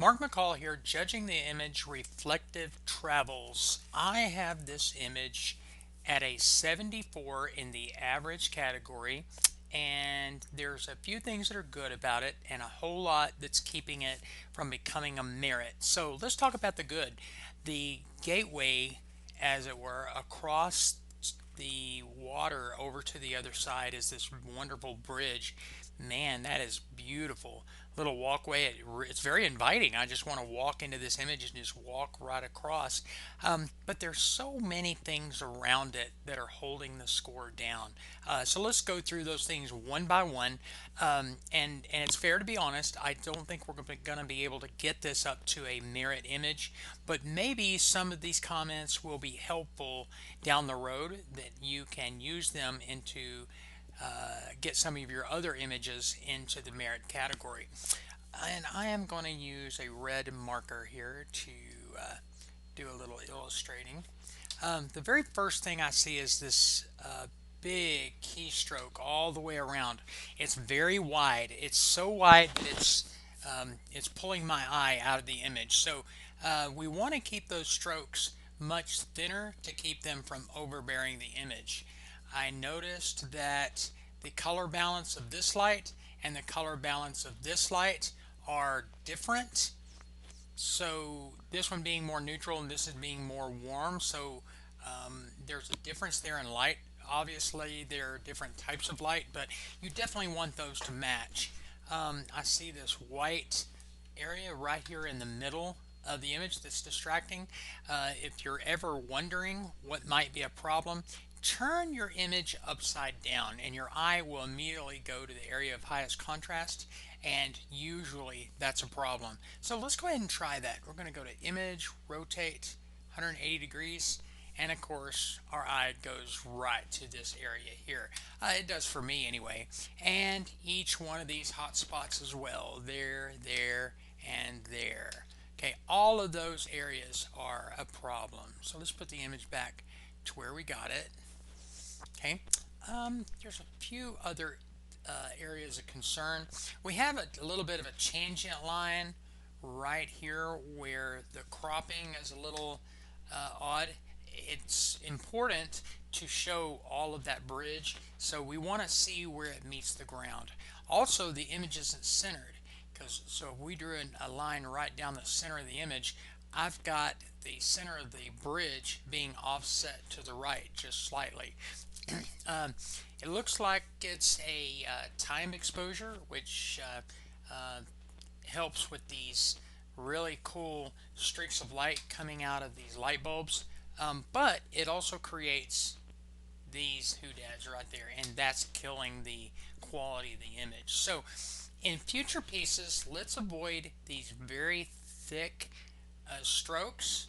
Mark McCall here, judging the image Reflective Travels. I have this image at a 74 in the average category, and there's a few things that are good about it and a whole lot that's keeping it from becoming a merit. So let's talk about the good. The gateway, as it were, across the water over to the other side is this wonderful bridge. Man, that is beautiful. Little walkway. It's very inviting. I just want to walk into this image and just walk right across. But there's so many things around it that are holding the score down. So let's go through those things one by one. And it's fair to be honest. I don't think we're going to be able to get this up to a merit image, but maybe some of these comments will be helpful down the road that you can use them into get some of your other images into the merit category. And I am going to use a red marker here to do a little illustrating. The very first thing I see is this big keystroke all the way around. It's very wide. It's so wide that it's pulling my eye out of the image. So we want to keep those strokes much thinner to keep them from overbearing the image. I noticed that the color balance of this light and the color balance of this light are different. So this one being more neutral and this is being more warm. So there's a difference there in light. Obviously, there are different types of light, but you definitely want those to match. I see this white area right here in the middle of the image that's distracting. If you're ever wondering what might be a problem, turn your image upside down and your eye will immediately go to the area of highest contrast, and usually that's a problem. So let's go ahead and try that. We're going to go to image, rotate 180 degrees, and of course our eye goes right to this area here. It does for me anyway, and each one of these hot spots as well, there, and there. Okay, all of those areas are a problem. So let's put the image back to where we got it. Okay, there's a few other areas of concern. We have a little bit of a tangent line right here where the cropping is a little odd. It's important to show all of that bridge, so we want to see where it meets the ground. Also, the image isn't centered, because so if we drew a line right down the center of the image, I've got the center of the bridge being offset to the right just slightly. um, it looks like it's a time exposure, which helps with these really cool streaks of light coming out of these light bulbs. But it also creates these doodads right there, and that's killing the quality of the image. So in future pieces, let's avoid these very thick strokes.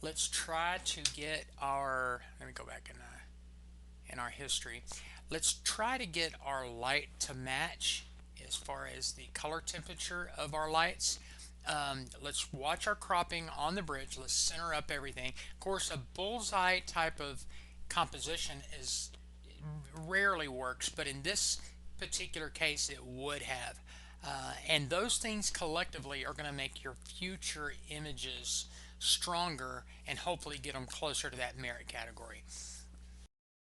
Let's try to get our, let me go back in our history. Let's try to get our light to match as far as the color temperature of our lights. Let's watch our cropping on the bridge. Let's center up everything. Of course, a bullseye type of composition is rarely works, but in this particular case, it would have. And those things collectively are going to make your future images stronger and hopefully get them closer to that merit category.